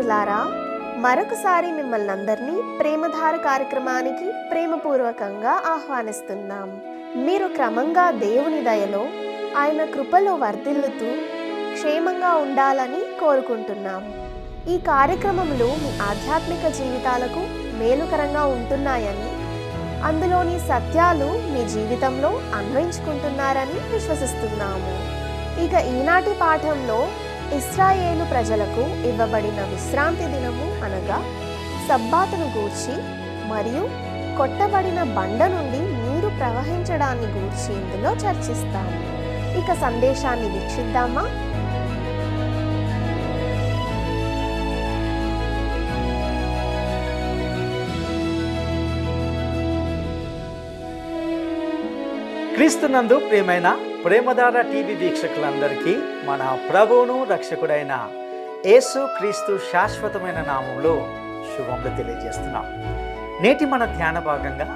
మిత్రులారా, మరొకసారి మిమ్మల్ని అందరినీ ప్రేమధార కార్యక్రమానికి ప్రేమపూర్వకంగా ఆహ్వానిస్తున్నాం. మీరు క్రమంగా దేవుని దయలో, ఆయన కృపలో వర్ధిల్లుతూ క్షేమంగా ఉండాలని కోరుకుంటున్నాం. ఈ కార్యక్రమములు మీ ఆధ్యాత్మిక జీవితాలకు మేలుకరంగా ఉంటున్నాయని, అందులోని సత్యాలు మీ జీవితంలో అన్వయించుకుంటున్నారని విశ్వసిస్తున్నాము. ఇక ఈనాటి పాఠంలో ఇశ్రాయేలు ప్రజలకు ఇవ్వబడిన విశ్రాంతి దినము అనగా సబ్బాతును గూర్చి మరియు కొట్టబడిన బండ నుండి నీరు ప్రవహించడాన్ని గూర్చి ఇందులో చర్చిస్తాము. ఇక సందేశాన్ని వీక్షిద్దామా? క్రీస్తునందు ప్రియమైన ప్రేమధార టీవీ వీక్షకులందరికీ మన ప్రభువును రక్షకుడైన యేసు క్రీస్తు శాశ్వతమైన నామంలో శుభములు తెలియజేస్తున్నాం. నేటి మన ధ్యాన భాగంగా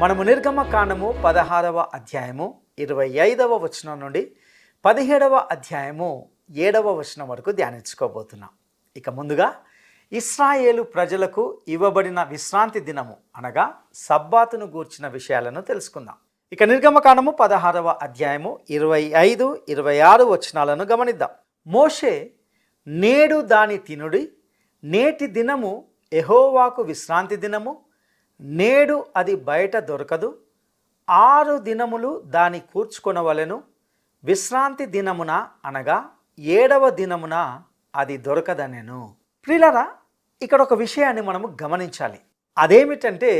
మనము నిర్గమకాండము 16వ అధ్యాయము 25వ వచనం నుండి 17వ అధ్యాయము 7వ వచనం వరకు ధ్యానించుకోబోతున్నాం. ఇక ముందుగా ఇశ్రాయేలు ప్రజలకు ఇవ్వబడిన విశ్రాంతి దినము అనగా సబ్బాతును గూర్చిన విషయాలను తెలుసుకుందాం. ఇక నిర్గమకాండము 16వ అధ్యాయము 25, 26 వచనాలను గమనిద్దాం. మోషే, నేడు దాని తినుడి, నేటి దినము యెహోవాకు విశ్రాంతి దినము, నేడు అది బయట దొరకదు, 6 దినములు దాని కూర్చుకొనవలెను, విశ్రాంతి దినమున అనగా 7వ దినమున అది దొరకదనెను. ప్రియులారా, ఇక్కడ ఒక విషయాన్ని మనము గమనించాలి. అదేమిటంటే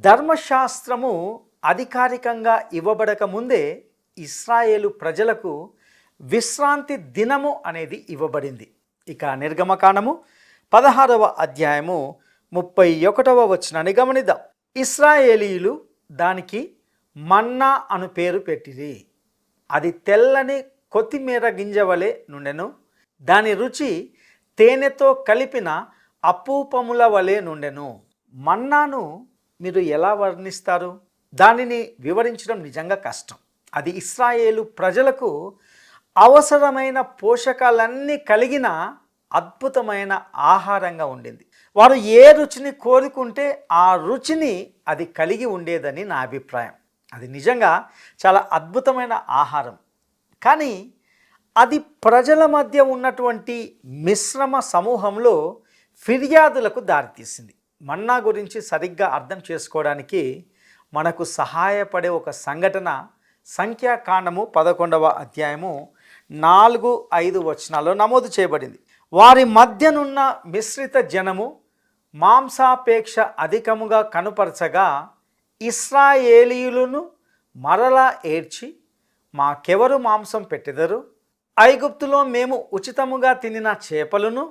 ధర్మశాస్త్రము అధికారికంగా ఇవ్వబడక ముందే ఇశ్రాయేలు ప్రజలకు విశ్రాంతి దినము అనేది ఇవ్వబడింది. ఇక నిర్గమకాండము 16వ అధ్యాయము 31వ వచనాన్ని గమనిద్దాం. ఇశ్రాయేలీయులు దానికి మన్నా అను పేరు పెట్టిరి. అది తెల్లని కొత్తిమీర గింజ వలె నుండెను, దాని రుచి తేనెతో కలిపిన అపూపముల వలె నుండెను. మన్నాను మీరు ఎలా వర్ణిస్తారు? దానిని వివరించడం నిజంగా కష్టం. అది ఇశ్రాయేలు ప్రజలకు అవసరమైన పోషకాలన్నీ కలిగిన అద్భుతమైన ఆహారంగా ఉండింది. వారు ఏ రుచిని కోరుకుంటే ఆ రుచిని అది కలిగి ఉండేదని నా అభిప్రాయం. అది నిజంగా చాలా అద్భుతమైన ఆహారం. కానీ అది ప్రజల మధ్య ఉన్నటువంటి మిశ్రమ సమూహంలో ఫిర్యాదులకు దారితీసింది. మన్నా గురించి సరిగ్గా అర్థం చేసుకోవడానికి మనకు సహాయపడే ఒక సంఘటన సంఖ్యాకాండము 11వ అధ్యాయము 4, 5 వచనాల్లో నమోదు చేయబడింది. వారి మధ్యనున్న మిశ్రిత జనము మాంసాపేక్ష అధికముగా కనుపరచగా ఇశ్రాయేలీయులను మరలా ఏడ్చి, మాకెవరు మాంసం పెట్టెదరు? ఐగుప్తులో మేము ఉచితముగా తినిన చేపలను,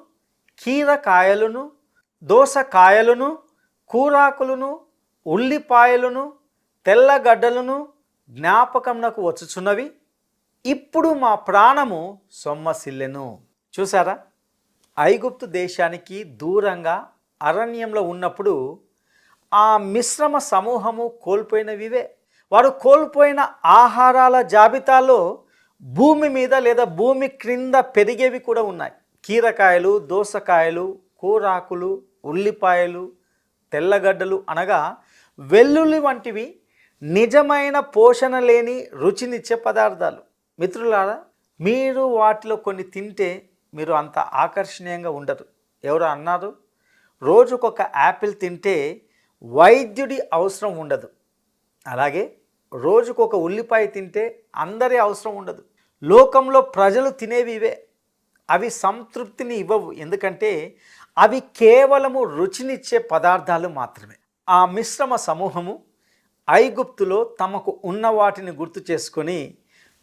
కీరకాయలను, దోసకాయలను, కూరాకులను, ఉల్లిపాయలను, తెల్లగడ్డలను జ్ఞాపకంనకు వచ్చుచున్నవి. ఇప్పుడు మా ప్రాణము సొమ్మసిల్లెను. చూసారా, ఐగుప్తు దేశానికి దూరంగా అరణ్యంలో ఉన్నప్పుడు ఆ మిశ్రమ సమూహము కోల్పోయినవివే. వారు కోల్పోయిన ఆహారాల జాబితాలో భూమి మీద లేదా భూమి క్రింద పెరిగేవి కూడా ఉన్నాయి. కీరకాయలు, దోసకాయలు, కూరాకులు, ఉల్లిపాయలు, తెల్లగడ్డలు అనగా వెల్లుల్లి వంటివి నిజమైన పోషణ లేని రుచినిచ్చే పదార్థాలు. మిత్రులారా, మీరు వాటిలో కొన్ని తింటే మీరు అంత ఆకర్షణీయంగా ఉండరు. ఎవరు అన్నారు? రోజుకొక యాపిల్ తింటే వైద్యుడి అవసరం ఉండదు. అలాగే రోజుకొక ఉల్లిపాయ తింటే అందరి అవసరం ఉండదు. లోకంలో ప్రజలు తినేవి ఇవే. అవి సంతృప్తిని ఇవ్వవు, ఎందుకంటే అవి కేవలము రుచినిచ్చే పదార్థాలు మాత్రమే. ఆ మిశ్రమ సమూహము ఐగుప్తులో తమకు ఉన్న వాటిని గుర్తు చేసుకొని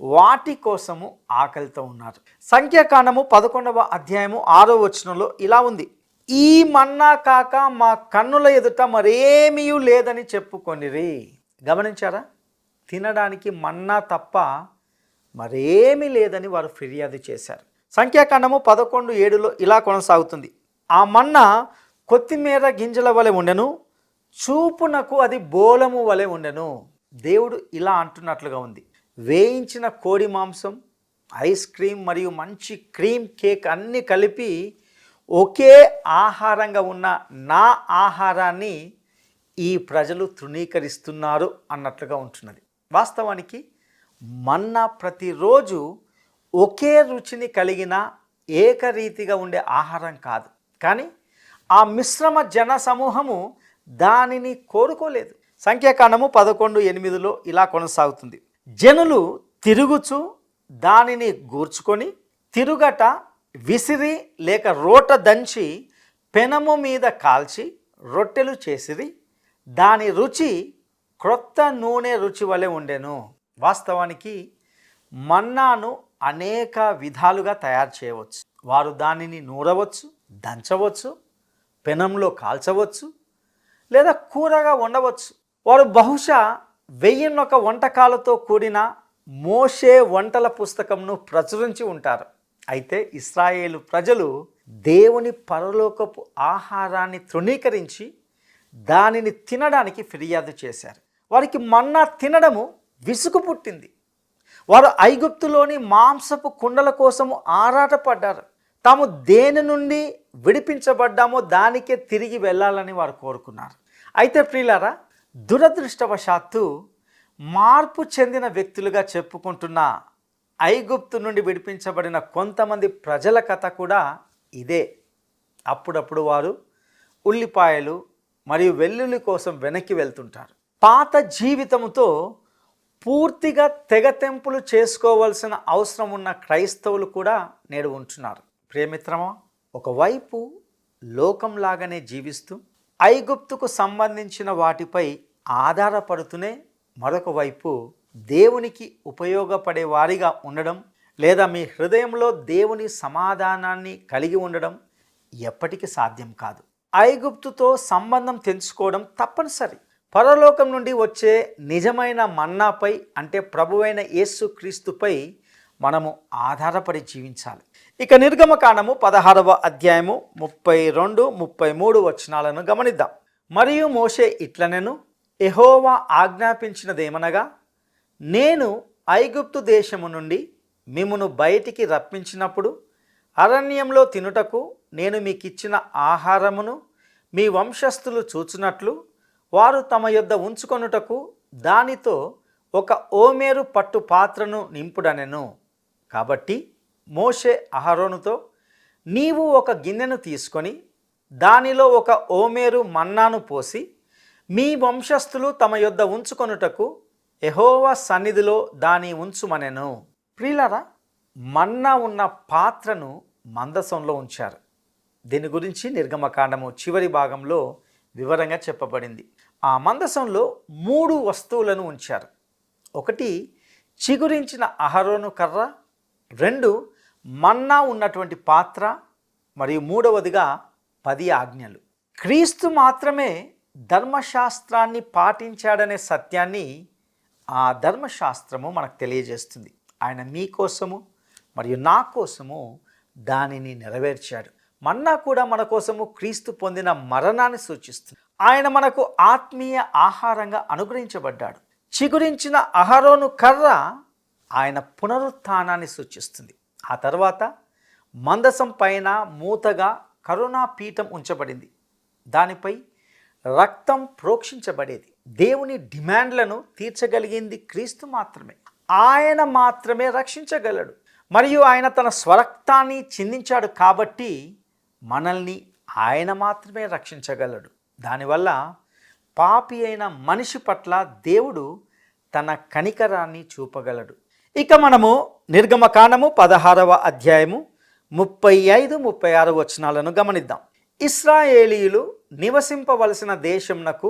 వాటి కోసము ఆకలితో ఉన్నారు. సంఖ్యాకాండము 11వ అధ్యాయము 6వ వచనంలో ఇలా ఉంది. ఈ మన్నా కాక మా కన్నుల ఎదుట మరేమీ లేదని చెప్పుకొనిరి. గమనించారా? తినడానికి మన్నా తప్ప మరేమీ లేదని వారు ఫిర్యాదు చేశారు. సంఖ్యాకాండము 11:7లో ఇలా కొనసాగుతుంది. ఆ మన్నా కొత్తిమీర గింజల వలె ఉండెను, చూపునకు అది బోలము వలె ఉండెను. దేవుడు ఇలా అంటున్నట్లుగా ఉంది. వేయించిన కోడి మాంసం, ఐస్ క్రీమ్ మరియు మంచి క్రీమ్ కేక్ అన్నీ కలిపి ఒకే ఆహారంగా ఉన్న నా ఆహారాన్ని ఈ ప్రజలు తృణీకరిస్తున్నారు అన్నట్లుగా ఉంటున్నది. వాస్తవానికి మన్నా ప్రతిరోజు ఒకే రుచిని కలిగిన ఏకరీతిగా ఉండే ఆహారం కాదు. కానీ ఆ మిశ్రమ జన సమూహము దానిని కోరుకోలేదు. సంఖ్యాకాండము 11:8 ఇలా కొనసాగుతుంది. జనులు తిరుగుచు దానిని గూర్చుకొని తిరుగట విసిరి లేక రోట దంచి పెనము మీద కాల్చి రొట్టెలు చేసిరి. దాని రుచి క్రొత్త నూనె రుచి వలె ఉండెను. వాస్తవానికి మన్నాను అనేక విధాలుగా తయారు చేయవచ్చు. వారు దానిని నూరవచ్చు, దంచవచ్చు, పెనంలో కాల్చవచ్చు, లేదా కూరగా వండవచ్చు. వారు బహుశా 1001 వంటకాలతో కూడిన మోషే వంటల పుస్తకంను ప్రచురించి ఉంటారు. అయితే ఇశ్రాయేలు ప్రజలు దేవుని పరలోకపు ఆహారాన్ని తృణీకరించి దానిని తినడానికి ఫిర్యాదు చేశారు. వారికి మన్నా తినడము విసుగు పుట్టింది. వారు ఐగుప్తులోని మాంసపు కుండల కోసము ఆరాటపడ్డారు. తాము దేని నుండి విడిపించబడ్డామో దానికే తిరిగి వెళ్ళాలని వారు కోరుకున్నారు. అయితే ప్రియులారా, దురదృష్టవశాత్తు మార్పు చెందిన వ్యక్తులుగా చెప్పుకుంటున్న ఐగుప్తు నుండి విడిపించబడిన కొంతమంది ప్రజల కథ కూడా ఇదే. అప్పుడప్పుడు వారు ఉల్లిపాయలు మరియు వెల్లుల్లి కోసం వెనక్కి వెళ్తుంటారు. పాత జీవితంతో పూర్తిగా తెగతెంపులు చేసుకోవాల్సిన అవసరం ఉన్న క్రైస్తవులు కూడా నేడు ఉంటున్నారు. ప్రియమిత్రమా, ఒకవైపు లోకంలాగానే జీవిస్తూ ఐగుప్తుకు సంబంధించిన వాటిపై ఆధారపడుతూనే మరొక వైపు దేవునికి ఉపయోగపడే వారిగా ఉండడం, లేదా మీ హృదయంలో దేవుని సమాధానాన్ని కలిగి ఉండడం ఎప్పటికీ సాధ్యం కాదు. ఐగుప్తుతో సంబంధం తెంచుకోవడం తప్పనిసరి. పరలోకం నుండి వచ్చే నిజమైన మన్నాపై, అంటే ప్రభువైన యేసుక్రీస్తుపై మనము ఆధారపడి జీవించాలి. ఇక నిర్గమకాండము 16వ అధ్యాయము 32-33 వచనాలను గమనిద్దాం. మరియు మోషే ఇట్లనెను, యెహోవా ఆజ్ఞాపించినదేమనగా, నేను ఐగుప్తు దేశము నుండి మిమ్మును బయటికి రప్పించినప్పుడు అరణ్యంలో తినుటకు నేను మీకిచ్చిన ఆహారమును మీ వంశస్థులు చూచునట్లు వారు తమ యొద్ద ఉంచుకొనుటకు దానితో ఒక ఓమేరు పట్టు పాత్రను నింపుడనెను. కాబట్టి మోషే అహరోనుతో, నీవు ఒక గిన్నెను తీసుకొని దానిలో ఒక ఓమేరు మన్నాను పోసి మీ వంశస్థులు తమ యొద్ద ఉంచుకొనుటకు యెహోవా సన్నిధిలో దాని ఉంచుమనెను. ప్రియులారా, మన్నా ఉన్న పాత్రను మందసంలో ఉంచారు. దీని గురించి నిర్గమకాండము చివరి భాగంలో వివరంగా చెప్పబడింది. ఆ మందసంలో 3 వస్తువులను ఉంచారు. ఒకటి చిగురించిన అహరోను కర్ర, 2 మన్నా ఉన్నటువంటి పాత్ర, మరియు 3వదిగా 10 ఆజ్ఞలు. క్రీస్తు మాత్రమే ధర్మశాస్త్రాన్ని పాటించాడనే సత్యాన్ని ఆ ధర్మశాస్త్రము మనకు తెలియజేస్తుంది. ఆయన మీకోసము మరియు నా కోసము దానిని నెరవేర్చాడు. మన్నా కూడా మన కోసము క్రీస్తు పొందిన మరణాన్ని సూచిస్తుంది. ఆయన మనకు ఆత్మీయ ఆహారంగా అనుగ్రహించబడ్డాడు. చిగురించిన అహరోను కర్ర ఆయన పునరుత్థానాన్ని సూచిస్తుంది. ఆ తర్వాత మందసం పైన మూతగా కరుణా పీఠం ఉంచబడింది. దానిపై రక్తం ప్రోక్షించబడేది. దేవుని డిమాండ్లను తీర్చగలిగింది క్రీస్తు మాత్రమే. ఆయన మాత్రమే రక్షించగలడు. మరియు ఆయన తన స్వరక్తాన్ని చిందించాడు కాబట్టి మనల్ని ఆయన మాత్రమే రక్షించగలడు. దానివల్ల పాపి అయిన మనిషి పట్ల దేవుడు తన కనికరాన్ని చూపగలడు. ఇక మనము నిర్గమకాండము 16వ అధ్యాయము 35-36 వచనాలను గమనిద్దాం. ఇశ్రాయేలీయులు నివసింపవలసిన దేశమునకు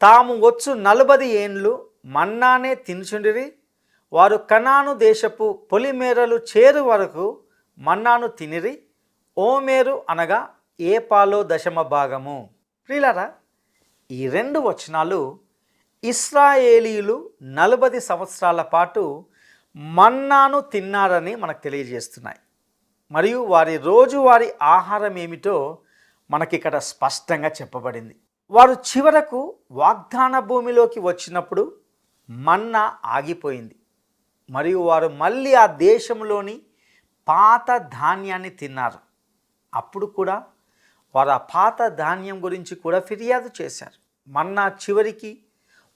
తాము వచ్చు 40 ఏండ్లు మన్నానే తినుచుండిరి. వారు కనాను దేశపు పొలిమేరలు చేరు వరకు మన్నాను తినిరి. ఓమేరు అనగా ఏపాలో 10వ భాగము. ప్రియులారా, ఈ 2 వచనాలు ఇశ్రాయేలీయులు 40 సంవత్సరాల పాటు మన్నాను తిన్నారని మనకు తెలియజేస్తున్నాయి. మరియు వారి రోజువారీ ఆహారం ఏమిటో మనకిక్కడ స్పష్టంగా చెప్పబడింది. వారు చివరకు వాగ్దాన భూమిలోకి వచ్చినప్పుడు మన్నా ఆగిపోయింది. మరియు వారు మళ్ళీ ఆ దేశంలోని పాత ధాన్యాన్ని తిన్నారు. అప్పుడు కూడా వారు ఆ పాత ధాన్యం గురించి కూడా ఫిర్యాదు చేశారు. మన్నా చివరికి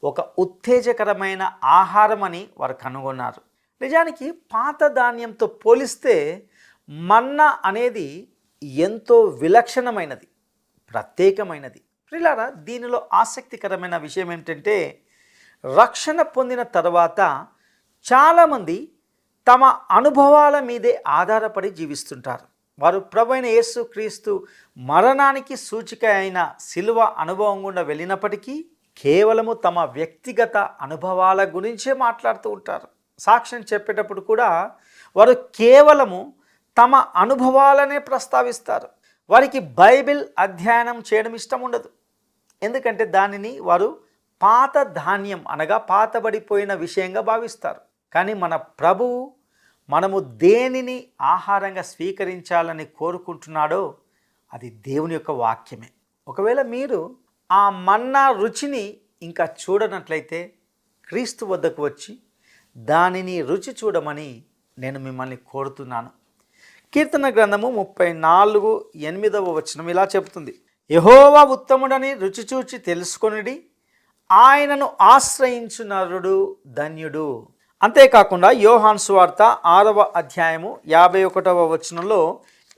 ఒక ఉత్తేజకరమైన ఆహారం అని వారు కనుగొన్నారు. నిజానికి పాత ధాన్యంతో పోలిస్తే మన్నా అనేది ఎంతో విలక్షణమైనది, ప్రత్యేకమైనది. ప్రియులారా, దీనిలో ఆసక్తికరమైన విషయం ఏంటంటే రక్షణ పొందిన తర్వాత చాలామంది తమ అనుభవాల మీదే ఆధారపడి జీవిస్తుంటారు. వారు ప్రభువైన యేసుక్రీస్తు మరణానికి సూచిక అయిన శిలువ అనుభవం గుండా వెళ్ళినప్పటికీ కేవలము తమ వ్యక్తిగత అనుభవాల గురించే మాట్లాడుతూ ఉంటారు. సాక్ష్యం చెప్పేటప్పుడు కూడా వారు కేవలము తమ అనుభవాలనే ప్రస్తావిస్తారు. వారికి బైబిల్ అధ్యయనం చేయడం ఇష్టం ఉండదు. ఎందుకంటే దానిని వారు పాత ధాన్యం అనగా పాతబడిపోయిన విషయంగా భావిస్తారు. కానీ మన ప్రభువు మనము దేనిని ఆహారంగా స్వీకరించాలని కోరుకుంటున్నాడో అది దేవుని యొక్క వాక్యమే. ఒకవేళ మీరు ఆ మన్నా రుచిని ఇంకా చూడనట్లయితే క్రీస్తు వద్దకు వచ్చి దానిని రుచి చూడమని నేను మిమ్మల్ని కోరుతున్నాను. కీర్తన గ్రంథము 34:8 ఇలా చెబుతుంది, యెహోవా ఉత్తముడని రుచి చూచి తెలుసుకొనిడి, ఆయనను ఆశ్రయించు నరుడు ధన్యుడు. అంతేకాకుండా యోహాను సువార్త 6:51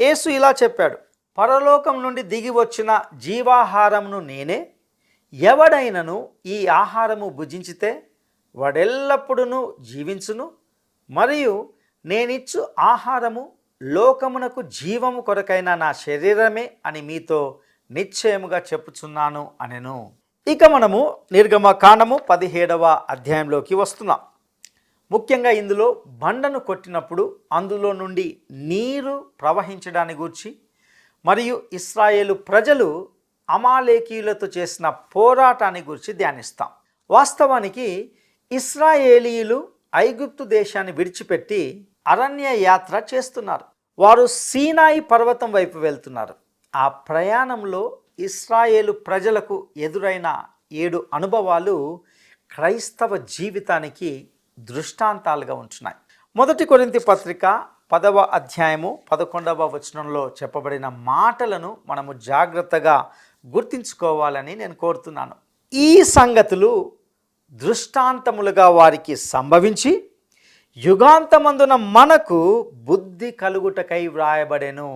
యేసు ఇలా చెప్పాడు, పరలోకం నుండి దిగి వచ్చిన జీవాహారమును నేనే, ఎవడైనను ఈ ఆహారము భుజించితే వాడెల్లప్పుడూ జీవించును, మరియు నేనిచ్చు ఆహారము లోకమునకు జీవము కొరకైన నా శరీరమే అని మీతో నిశ్చయముగా చెప్పుచున్నాను అనెను. ఇక మనము నిర్గమకాండము 17 వస్తున్నాం. ముఖ్యంగా ఇందులో బండను కొట్టినప్పుడు అందులో నుండి నీరు ప్రవహించడాన్ని గూర్చి మరియు ఇశ్రాయేలు ప్రజలు అమాలేకీయులతో చేసిన పోరాటాన్ని గురించి ధ్యానిస్తాం. వాస్తవానికి ఇశ్రాయేలీయులు ఐగుప్తు దేశాన్ని విడిచిపెట్టి అరణ్య యాత్ర చేస్తున్నారు. వారు సీనాయి పర్వతం వైపు వెళ్తున్నారు. ఆ ప్రయాణంలో ఇశ్రాయేలు ప్రజలకు ఎదురైన 7 అనుభవాలు క్రైస్తవ జీవితానికి దృష్టాంతాలుగా ఉంటున్నాయి. 1 కొరింథీ పత్రిక 10:11 చెప్పబడిన మాటలను మనము జాగ్రత్తగా గుర్తించుకోవాలని నేను కోరుతున్నాను. ఈ సంగతులు దృష్టాంతములుగా వారికి సంభవించి యుగాంతమందున మనకు బుద్ధి కలుగుటకై వ్రాయబడెను.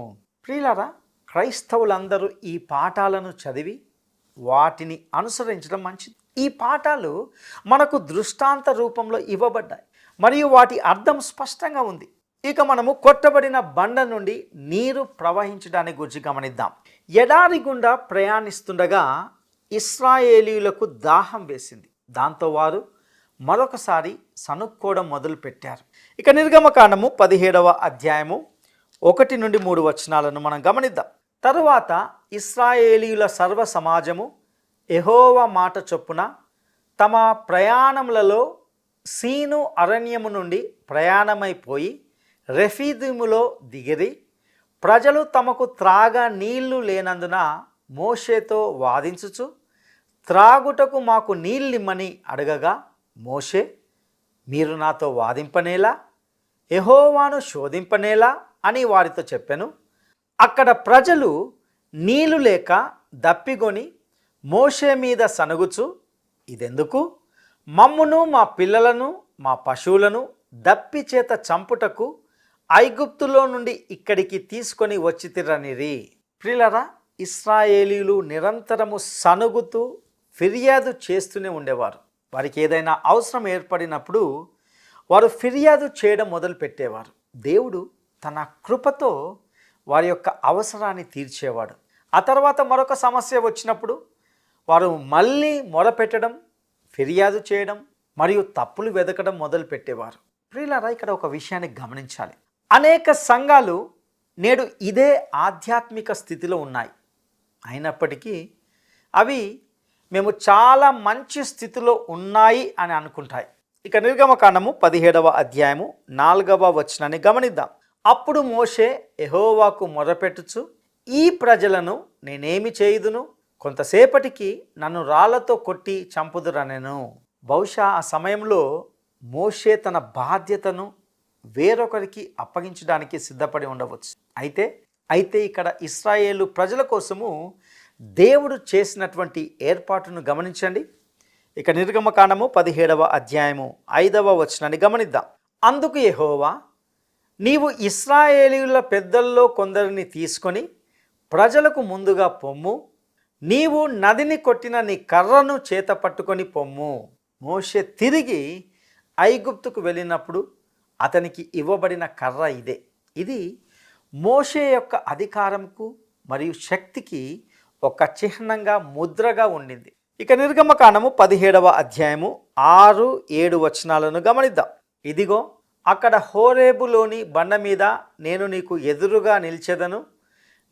ప్రియులారా, క్రైస్తవులందరూ ఈ పాఠాలను చదివి వాటిని అనుసరించడం మంచిది. ఈ పాఠాలు మనకు దృష్టాంత రూపంలో ఇవ్వబడ్డాయి మరియు వాటి అర్థం స్పష్టంగా ఉంది. ఇక మనము కొట్టబడిన బండ నుండి నీరు ప్రవహించడాన్ని గురించి గమనిద్దాం. ఎడారి గుండా ప్రయాణిస్తుండగా ఇశ్రాయేలీయులకు దాహం వేసింది. దాంతో వారు మరొకసారి సనుక్కోవడం మొదలుపెట్టారు. ఇక నిర్గమకాండము 17:1-3 మనం గమనిద్దాం. తరువాత ఇశ్రాయేలీయుల సర్వ సమాజము యెహోవా మాట చొప్పున తమ ప్రయాణములలో సీను అరణ్యము నుండి ప్రయాణమైపోయి రెఫీదీములో దిగిరి, ప్రజలు తమకు త్రాగా నీళ్లు లేనందున మోషేతో వాదించుచు త్రాగుటకు మాకు నీళ్ళిమ్మని అడగగా, మోషే, మీరు నాతో వాదింపనేలా, యెహోవాను శోధింపనేలా అని వారితో చెప్పెను. అక్కడ ప్రజలు నీళ్లు లేక దప్పిగొని మోషే మీద సనుగుచు, ఇదెందుకు? మమ్మును మా పిల్లలను మా పశువులను దప్పి చేత చంపుటకు ఐగుప్తులో నుండి ఇక్కడికి తీసుకొని వచ్చితిరనిరి. ప్రియులారా, ఇశ్రాయేలీయులు నిరంతరము సనుగుతూ ఫిర్యాదు చేస్తూనే ఉండేవారు. వారికి ఏదైనా అవసరం ఏర్పడినప్పుడు వారు ఫిర్యాదు చేయడం మొదలుపెట్టేవారు. దేవుడు తన కృపతో వారి యొక్క అవసరాన్ని తీర్చేవాడు. ఆ తర్వాత మరొక సమస్య వచ్చినప్పుడు వారు మళ్ళీ మొరపెట్టడం, ఫిర్యాదు చేయడం మరియు తప్పులు వెతకడం మొదలుపెట్టేవారు. ప్రియులారా, ఇక్కడ ఒక విషయాన్ని గమనించాలి. అనేక సంఘాలు నేడు ఇదే ఆధ్యాత్మిక స్థితిలో ఉన్నాయి. అయినప్పటికీ అవి మేము చాలా మంచి స్థితిలో ఉన్నాయి అని అనుకుంటాయి. ఇక నిర్గమకాండము 17:4 గమనిద్దాం. అప్పుడు మోషే యెహోవాకు మొరపెట్టుచు, ఈ ప్రజలను నేనేమి చేయుదును? కొంతసేపటికి నన్ను రాళ్లతో కొట్టి చంపుదురనెను. బహుశా ఆ సమయంలో మోషే తన బాధ్యతను వేరొకరికి అప్పగించడానికి సిద్ధపడి ఉండవచ్చు. అయితే అయితే ఇక్కడ ఇశ్రాయేలు ప్రజల కోసము దేవుడు చేసినటువంటి ఏర్పాటును గమనించండి. ఇక నిర్గమకాండము 17వ అధ్యాయము 5వ వచనాన్ని గమనిద్దాం. అందుకు యెహోవా, నీవు ఇశ్రాయేలీయుల పెద్దల్లో కొందరిని తీసుకొని ప్రజలకు ముందుగా పొమ్ము, నీవు నదిని కొట్టిన నీ కర్రను చేత పట్టుకొని పొమ్ము. మోషే తిరిగి ఐగుప్తుకు వెళ్ళినప్పుడు అతనికి ఇవ్వబడిన కర్ర ఇదే. ఇది మోషే యొక్క అధికారంకు మరియు శక్తికి ఒక చిహ్నంగా, ముద్రగా ఉండింది. ఇక నిర్గమకాండము 17వ అధ్యాయము 6-7 వచనాలను గమనిద్దాం. ఇదిగో, అక్కడ హోరేబులోని బండ మీద నేను నీకు ఎదురుగా నిలిచెదను.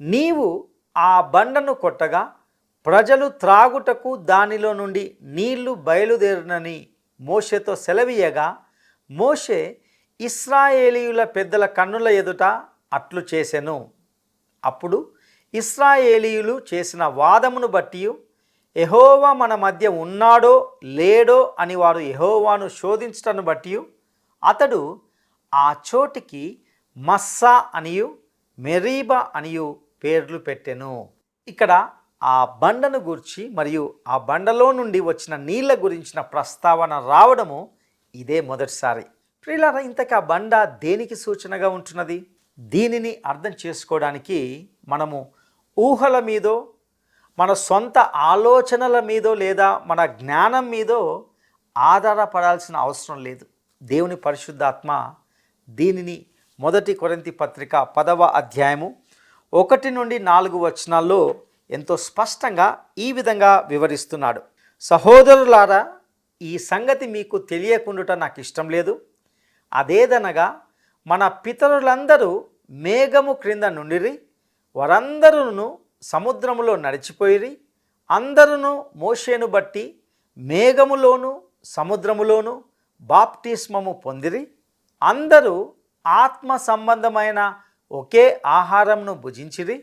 నీవు ఆ బండను కొట్టగా ప్రజలు త్రాగుటకు దానిలో నుండి నీళ్లు బయలుదేరునని మోషేతో సెలవీయగా, మోషే ఇశ్రాయేలీయుల పెద్దల కన్నుల ఎదుట అట్లు చేసెను. అప్పుడు ఇశ్రాయేలీయులు చేసిన వాదమును బట్టి యెహోవా మన మధ్య ఉన్నాడో లేడో అని వారు యెహోవాను శోధించటను బట్టి అతడు ఆ చోటికి మస్సా అనియు మెరీబా అనియు పేర్లు పెట్టెను. ఇక్కడ ఆ బండను గురించి మరియు ఆ బండలో నుండి వచ్చిన నీళ్ళ గురించిన ప్రస్తావన రావడము ఇదే మొదటిసారి. ప్రియులారా, ఇంతకీ ఆ బండ దేనికి సూచనగా ఉంటున్నది? దీనిని అర్థం చేసుకోవడానికి మనము ఊహల మీదో, మన సొంత ఆలోచనల మీదో లేదా మన జ్ఞానం మీదో ఆధారపడాల్సిన అవసరం లేదు. దేవుని పరిశుద్ధాత్మ దీనిని 1 కొరింథీ పత్రిక 10వ అధ్యాయము 1-4 వచనాల్లో ఎంతో స్పష్టంగా ఈ విధంగా వివరిస్తున్నాడు. సహోదరులారా, ఈ సంగతి మీకు తెలియకుండుట నాకు ఇష్టం లేదు. అదేదనగా మన పితరులందరూ మేఘము క్రింద నుండిరి, వారందరూ సముద్రములో నడిచిపోయిరి. అందరూ మోషేను బట్టి మేఘములోను సముద్రములోను బాప్టిస్మము పొందిరి. అందరూ ఆత్మ సంబంధమైన ఒకే ఆహారమును భుజించిరి.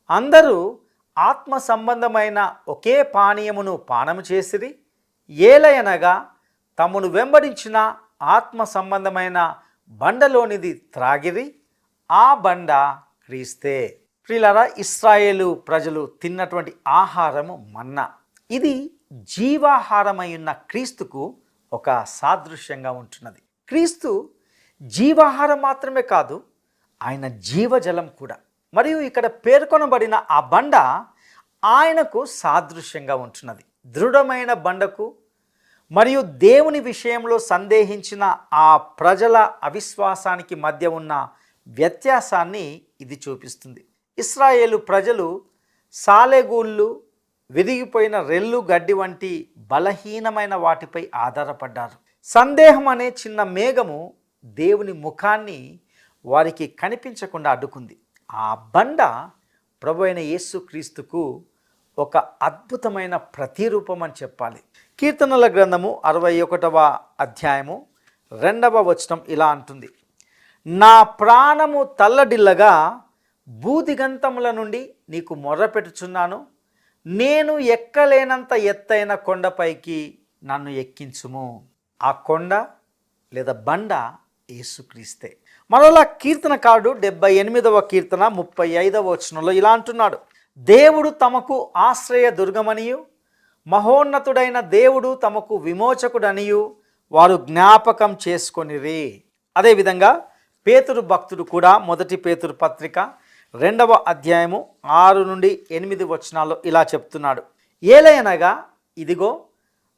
అందరూ ఆత్మ సంబంధమైన ఒకే పానీయమును పానము చేసిరి. ఏలయనగా తమను వెంబడించిన ఆత్మ సంబంధమైన బండలోనిది త్రాగిరి. ఆ బండ క్రీస్తే. ప్రియులారా, ఇశ్రాయేలు ప్రజలు తిన్నటువంటి ఆహారము మన్నా. ఇది జీవాహారమై ఉన్న క్రీస్తుకు ఒక సాదృశ్యంగా ఉంటున్నది. క్రీస్తు జీవాహారం మాత్రమే కాదు, ఆయన జీవజలం కూడా. మరియు ఇక్కడ పేర్కొనబడిన ఆ బండ ఆయనకు సాదృశ్యంగా ఉంటున్నది. దృఢమైన బండకు మరియు దేవుని విషయంలో సందేహించిన ఆ ప్రజల అవిశ్వాసానికి మధ్య ఉన్న వ్యత్యాసాన్ని ఇది చూపిస్తుంది. ఇశ్రాయేలు ప్రజలు సాలెగూళ్ళు, విరిగిపోయిన రెల్లు గడ్డి వంటి బలహీనమైన వాటిపై ఆధారపడ్డారు. సందేహం అనే చిన్న మేఘము దేవుని ముఖాన్ని వారికి కనిపించకుండా అడ్డుకుంది. ఆ బండ ప్రభువైన యేసుక్రీస్తుకు ఒక అద్భుతమైన ప్రతిరూపం అని చెప్పాలి. కీర్తనల గ్రంథము 61వ అధ్యాయము 2వ వచనం ఇలా అంటుంది: నా ప్రాణము తల్లడిల్లగా భూదిగంతముల నుండి నీకు మొర్రపెట్టుచున్నాను. నేను ఎక్కలేనంత ఎత్తైన కొండపైకి నన్ను ఎక్కించుము. ఆ కొండ లేదా బండ యేసుక్రీస్తే. మరలా కీర్తనకారుడు 78వ కీర్తన 35వ వచనంలో ఇలా అంటున్నాడు: దేవుడు తమకు ఆశ్రయ దుర్గమనియు, మహోన్నతుడైన దేవుడు తమకు విమోచకుడనియు వారు జ్ఞాపకం చేసుకొనిరి. అదేవిధంగా పేతురు భక్తుడు కూడా 1 పేతురు పత్రిక 2వ అధ్యాయము 6-8 వచనాల్లో ఇలా చెప్తున్నాడు: ఏలయనగా ఇదిగో,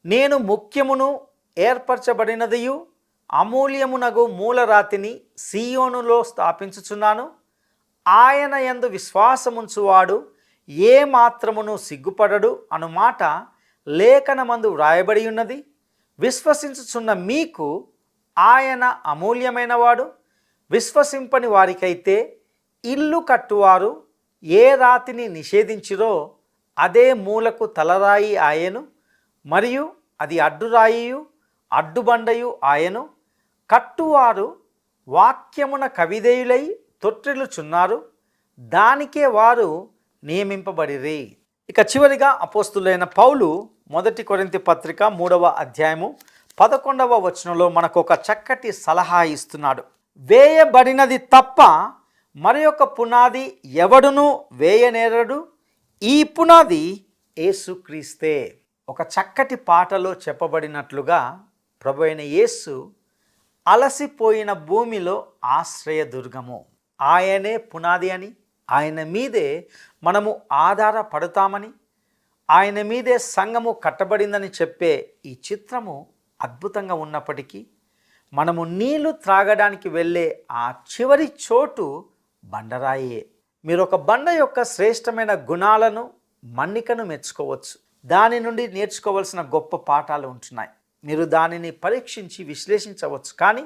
నేను ముఖ్యమును ఏర్పరచబడినదియు అమూల్యమునగు మూలరాతిని సీయోనులో స్థాపించుచున్నాను. ఆయన యందు విశ్వాసముంచువాడు ఏ మాత్రమును సిగ్గుపడడు అను మాట లేఖనమందు వ్రాయబడి ఉన్నది. విశ్వసించుచున్న మీకు ఆయన అమూల్యమైనవాడు. విశ్వసింపని వారికైతే ఇల్లు కట్టువారు ఏ రాతిని నిషేధించిరో అదే మూలకు తలరాయి ఆయను, మరియు అది అడ్డురాయియు అడ్డుబండయు ఆయను. కట్టువారు వాక్యమున కవిధేయులై తొట్టిల్లుచున్నారు, దానికే వారు నియమింపబడిరి. ఇక చివరిగా అపోస్తులైన పౌలు 1 కొరింథీ పత్రిక 3వ అధ్యాయము 11వ వచనంలో మనకు ఒక చక్కటి సలహా ఇస్తున్నాడు. వేయబడినది తప్ప మరి యొక్క పునాది ఎవడును వేయనేరడు, ఈ పునాది యేసుక్రీస్తే. ఒక చక్కటి పాటలో చెప్పబడినట్లుగా ప్రభు అయిన యేసు అలసిపోయిన భూమిలో ఆశ్రయదుర్గము. ఆయనే పునాది అని, ఆయన మీదే మనము ఆధారపడతామని, ఆయన మీదే సంఘము కట్టబడిందని చెప్పే ఈ చిత్రము అద్భుతంగా ఉన్నప్పటికీ మనము నీళ్లు త్రాగడానికి వెళ్ళే ఆ చివరి చోటు బండరాయే. మీరు ఒక బండ యొక్క శ్రేష్టమైన గుణాలను, మన్నికను మెచ్చుకోవచ్చు. దాని నుండి నేర్చుకోవాల్సిన గొప్ప పాఠాలు ఉంటున్నాయి. మీరు దానిని పరీక్షించి విశ్లేషించవచ్చు, కానీ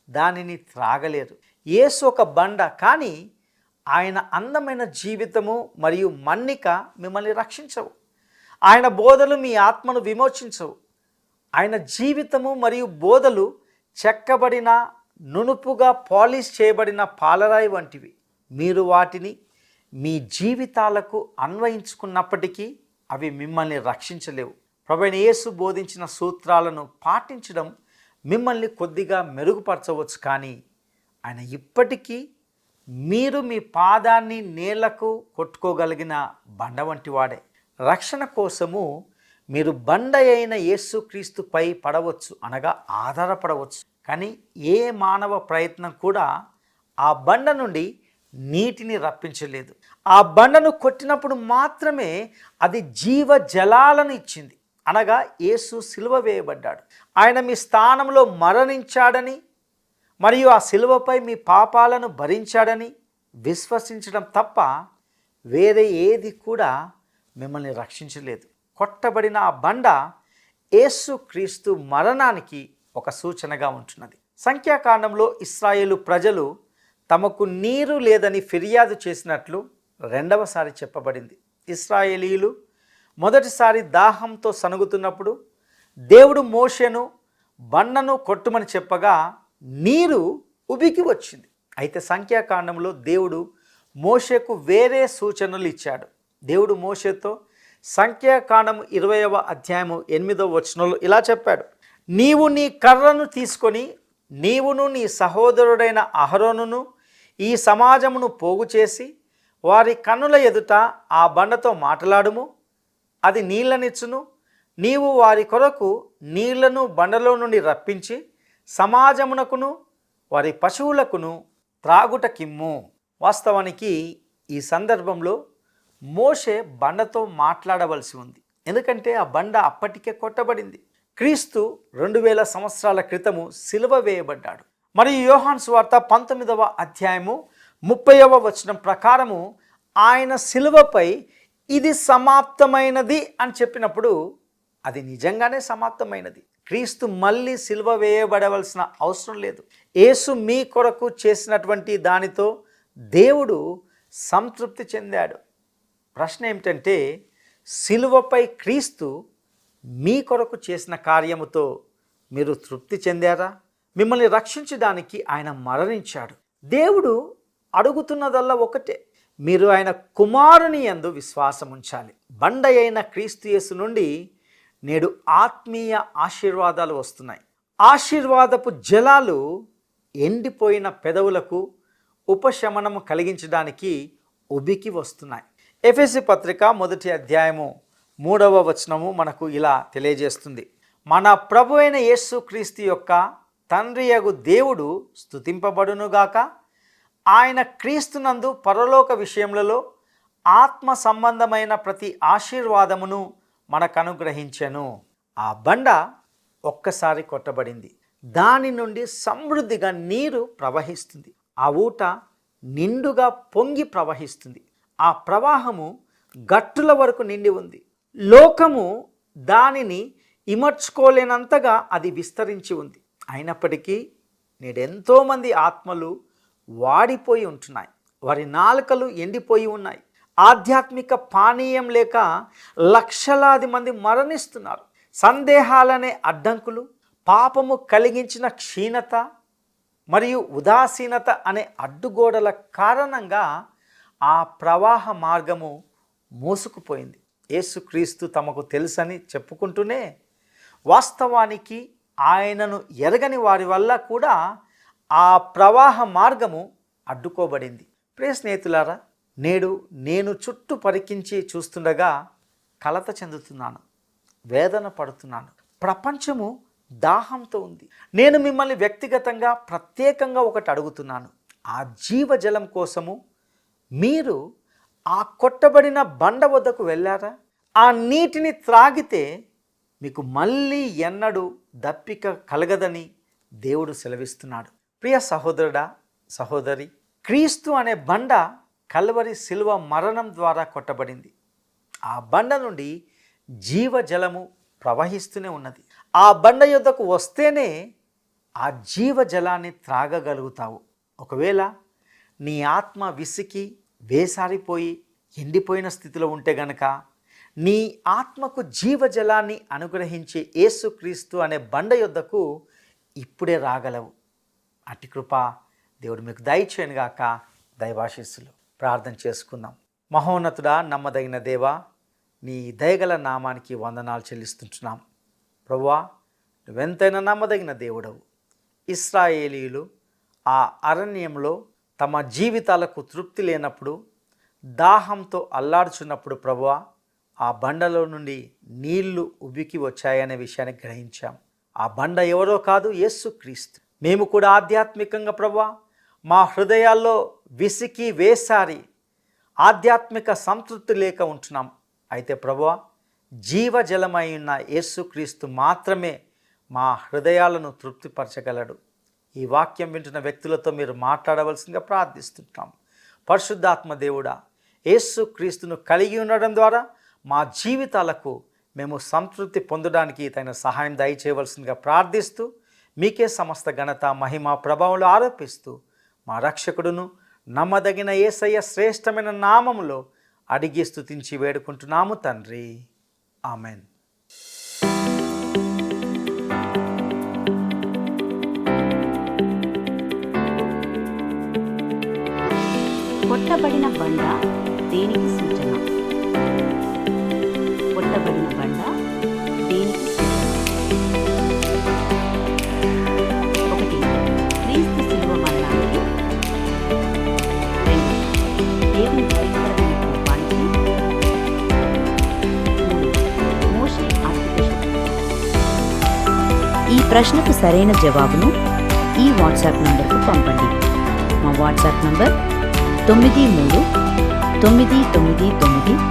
దానిని త్రాగలేరు. యేసు ఒక బండ, కానీ ఆయన అందమైన జీవితము మరియు మన్నిక మిమ్మల్ని రక్షించవు. ఆయన బోధలు మీ ఆత్మను విమోచించవు. ఆయన జీవితము మరియు బోధలు చెక్కబడిన, నునుపుగా పాలిష్ చేయబడిన పాలరాయి వంటివి. మీరు వాటిని మీ జీవితాలకు అన్వయించుకున్నప్పటికీ అవి మిమ్మల్ని రక్షించలేవు. ప్రభువైన యేసు బోధించిన సూత్రాలను పాటించడం మిమ్మల్ని కొద్దిగా మెరుగుపరచవచ్చు, కానీ ఆయన ఇప్పటికీ మీరు మీ పాదాన్ని నేలకు కొట్టుకోగలిగిన బండ వంటి వాడే. రక్షణ కోసము మీరు బండ అయిన యేసుక్రీస్తుపై పడవచ్చు, అనగా ఆధారపడవచ్చు. కానీ ఏ మానవ ప్రయత్నం కూడా ఆ బండ నుండి నీటిని రప్పించలేదు. ఆ బండను కొట్టినప్పుడు మాత్రమే అది జీవ జలాలను ఇచ్చింది, అనగా యేసు సిలువ వేయబడ్డాడు. ఆయన మీ స్థానంలో మరణించాడని మరియు ఆ సిలువపై మీ పాపాలను భరించాడని విశ్వసించడం తప్ప వేరే ఏది కూడా మిమ్మల్ని రక్షించలేదు. కొట్టబడిన ఆ బండ యేసుక్రీస్తు మరణానికి ఒక సూచనగా ఉంటున్నది. సంఖ్యాకాండంలో ఇశ్రాయేలు ప్రజలు తమకు నీరు లేదని ఫిర్యాదు చేసినట్లు రెండవసారి చెప్పబడింది. ఇశ్రాయేలీయులు మొదటిసారి దాహంతో సనుగుతున్నప్పుడు దేవుడు మోషేను బండను కొట్టుమని చెప్పగా నీరు ఉబికి వచ్చింది. అయితే సంఖ్యాకాండంలో దేవుడు మోషేకు వేరే సూచనలు ఇచ్చాడు. దేవుడు మోషేతో సంఖ్యాకాండం 20వ అధ్యాయము 8వ వచనంలో ఇలా చెప్పాడు: నీవు నీ కర్రను తీసుకొని నీవును నీ సహోదరుడైన అహరోనును ఈ సమాజమును పోగు చేసి వారి కన్నుల ఎదుట ఆ బండతో మాట్లాడుము, అది నీళ్ళనిచ్చును. నీవు వారి కొరకు నీళ్లను బండలో నుండి రప్పించి సమాజమునకును వారి పశువులకును త్రాగుటకిమ్ము. వాస్తవానికి ఈ సందర్భంలో మోషే బండతో మాట్లాడవలసి ఉంది, ఎందుకంటే ఆ బండ అప్పటికే కొట్టబడింది. క్రీస్తు 2000 సంవత్సరాల క్రితము సిలువ వేయబడ్డాడు. మరియు యోహాను సువార్త 19వ అధ్యాయము 30వ వచనం ప్రకారము ఆయన సిలువపై ఇది సమాప్తమైనది అని చెప్పినప్పుడు అది నిజంగానే సమాప్తమైనది. క్రీస్తు మళ్ళీ సిలువ వేయబడవలసిన అవసరం లేదు. యేసు మీ కొరకు చేసినటువంటి దానితో దేవుడు సంతృప్తి చెందాడు. ప్రశ్న ఏమిటంటే, సిలువపై క్రీస్తు మీ కొరకు చేసిన కార్యముతో మీరు తృప్తి చెందారా? మిమ్మల్ని రక్షించడానికి ఆయన మరణించాడు. దేవుడు అడుగుతున్నదల్లా ఒకటే, మీరు ఆయన కుమారుని యందు విశ్వాసం ఉంచాలి. బండ అయిన క్రీస్తు యేసు నుండి నేడు ఆత్మీయ ఆశీర్వాదాలు వస్తున్నాయి. ఆశీర్వాదపు జలాలు ఎండిపోయిన పెదవులకు ఉపశమనము కలిగించడానికి ఉబికి వస్తున్నాయి. ఎఫెసీ పత్రిక 1వ అధ్యాయము 3వ వచనము మనకు ఇలా తెలియజేస్తుంది: మన ప్రభు అయిన యేసుక్రీస్తు యొక్క తండ్రియగు దేవుడు స్తుతింపబడునుగాక. ఆయన క్రీస్తునందు పరలోక విషయములలో ఆత్మ సంబంధమైన ప్రతి ఆశీర్వాదమును మనకు అనుగ్రహించెను. ఆ బండ ఒక్కసారి కొట్టబడింది, దాని నుండి సమృద్ధిగా నీరు ప్రవహిస్తుంది. ఆ ఊట నిండుగా పొంగి ప్రవహిస్తుంది. ఆ ప్రవాహము గట్టుల వరకు నిండి ఉంది. లోకము దానిని ఇమర్చుకోలేనంతగా అది విస్తరించి ఉంది. అయినప్పటికీ నేడెంతోమంది ఆత్మలు వాడిపోయి ఉంటున్నాయి. వారి నాలుకలు ఎండిపోయి ఉన్నాయి. ఆధ్యాత్మిక పానీయం లేక లక్షలాది మంది మరణిస్తున్నారు. సందేహాలనే అడ్డంకులు, పాపము కలిగించిన క్షీణత మరియు ఉదాసీనత అనే అడ్డుగోడల కారణంగా ఆ ప్రవాహ మార్గము మూసుకుపోయింది. యేసుక్రీస్తు తమకు తెలుసని చెప్పుకుంటూనే వాస్తవానికి ఆయనను ఎరగని వారి వల్ల కూడా ఆ ప్రవాహ మార్గము అడ్డుకోబడింది. ప్రియ స్నేహితులారా, నేడు నేను చుట్టూ పరికించి చూస్తుండగా కలత చెందుతున్నాను, వేదన పడుతున్నాను. ప్రపంచము దాహంతో ఉంది. నేను మిమ్మల్ని వ్యక్తిగతంగా ప్రత్యేకంగా ఒకటి అడుగుతున్నాను. ఆ జీవజలం కోసము మీరు ఆ కొట్టబడిన బండ వద్దకు వెళ్ళారా? ఆ నీటిని త్రాగితే మీకు మళ్ళీ ఎన్నడూ దప్పిక కలగదని దేవుడు సెలవిస్తున్నాడు. ప్రియ సహోదరుడా, సహోదరి, క్రీస్తు అనే బండ కల్వరి శిలువ మరణం ద్వారా కొట్టబడింది. ఆ బండ నుండి జీవజలము ప్రవహిస్తూనే ఉన్నది. ఆ బండ యొద్దకు వస్తేనే ఆ జీవజలాన్ని త్రాగగలుగుతావు. ఒకవేళ నీ ఆత్మ విసికి వేసారిపోయి ఎండిపోయిన స్థితిలో ఉంటే గనక నీ ఆత్మకు జీవజలాన్ని అనుగ్రహించే యేసుక్రీస్తు అనే బండ యొద్దకు ఇప్పుడే రాగలవు. అట్టి కృప దేవుడు మీకు దయచేయను గాక. దైవాశీస్సులు. ప్రార్థన చేసుకుందాం. మహోన్నతుడా, నమ్మదగిన దేవా, నీ దయగల నామానికి వందనాలు చెల్లిస్తుంటున్నాం. ప్రభువా, నువ్వెంతైనా నమ్మదగిన దేవుడవు. ఇశ్రాయేలీయులు ఆ అరణ్యంలో తమ జీవితాలకు తృప్తి లేనప్పుడు, దాహంతో అల్లాడుచున్నప్పుడు ప్రభువా, ఆ బండలో నుండి నీళ్లు ఉబికి వచ్చాయనే విషయాన్ని గ్రహించాం. ఆ బండ ఎవరో కాదు, యేసుక్రీస్తు. మేము కూడా ఆధ్యాత్మికంగా ప్రభువా మా హృదయాల్లో విసికి వేసారి ఆధ్యాత్మిక సంతృప్తి లేక ఉంటున్నాం. అయితే ప్రభువా, జీవజలమైన యేసుక్రీస్తు మాత్రమే మా హృదయాలను తృప్తిపరచగలడు. ఈ వాక్యం వింటున్న వ్యక్తులతో మీరు మాట్లాడవలసిందిగా ప్రార్థిస్తుంటాం. పరిశుద్ధాత్మ దేవుడా, యేసుక్రీస్తును కలిగి ఉండడం ద్వారా మా జీవితాలకు మేము సంతృప్తి పొందడానికి తగిన సహాయం దయచేయవలసిందిగా ప్రార్థిస్తూ, మీకే సమస్త ఘనత, మహిమ, ప్రభావాలు ఆరోపిస్తూ మా రక్షకుడును నమ్మదగిన యేసయ్య శ్రేష్టమైన నామములో అడిగి స్తుతించి వేడుకుంటున్నాము తండ్రి. ఆమెన్. కొట్టబడిన బండ దేనికి సూచన? కొట్టబడిన బండ దేనికి సూచన? 1. క్రీస్తు శిలువ మరణానికి. 2. దేవుని భయంకరమైన కోపానికి. 3. మోషే అద్భుత శక్తి. ఈ ప్రశ్నకు సరైన జవాబును ఈ వాట్సాప్ నంబర్కు పంపండి. మా వాట్సాప్ నంబర్ 9399525570.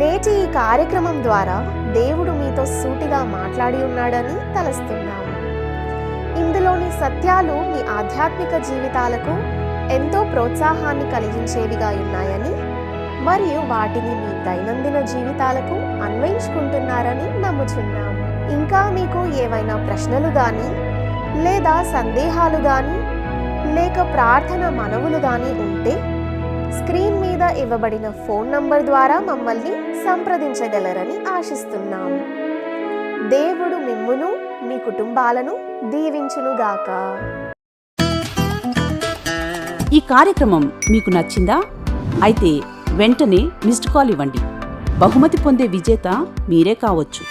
నేటి ఈ కార్యక్రమం ద్వారా దేవుడు మీతో సూటిగా మాట్లాడి ఉన్నాడని తలస్తున్నాము. ఇందులోని సత్యాలు మీ ఆధ్యాత్మిక జీవితాలకు ఎంతో ప్రోత్సాహాన్ని కలిగించేవిగా ఉన్నాయని మరియు వాటిని మీ దైనందిన జీవితాలకు అన్వయించుకుంటున్నారని నమ్ముచున్నాము. ఇంకా మీకు ఏవైనా ప్రశ్నలు కానీ లేదా సందేహాలు కానీ లేక ప్రార్థన మనవులు కానీ ఉంటే స్క్రీన్ మీద ఇవ్వబడిన ఫోన్ నంబర్ ద్వారా మమ్మల్ని సంప్రదించగలరని ఆశిస్తున్నాము. దేవుడు మిమ్మును మీ కుటుంబాలను దీవించునుగాక. ఈ కార్యక్రమం మీకు నచ్చిందా? అయితే వెంటనే మిస్డ్ కాల్ ఇవ్వండి. బహుమతి పొందే విజేత మీరే కావచ్చు.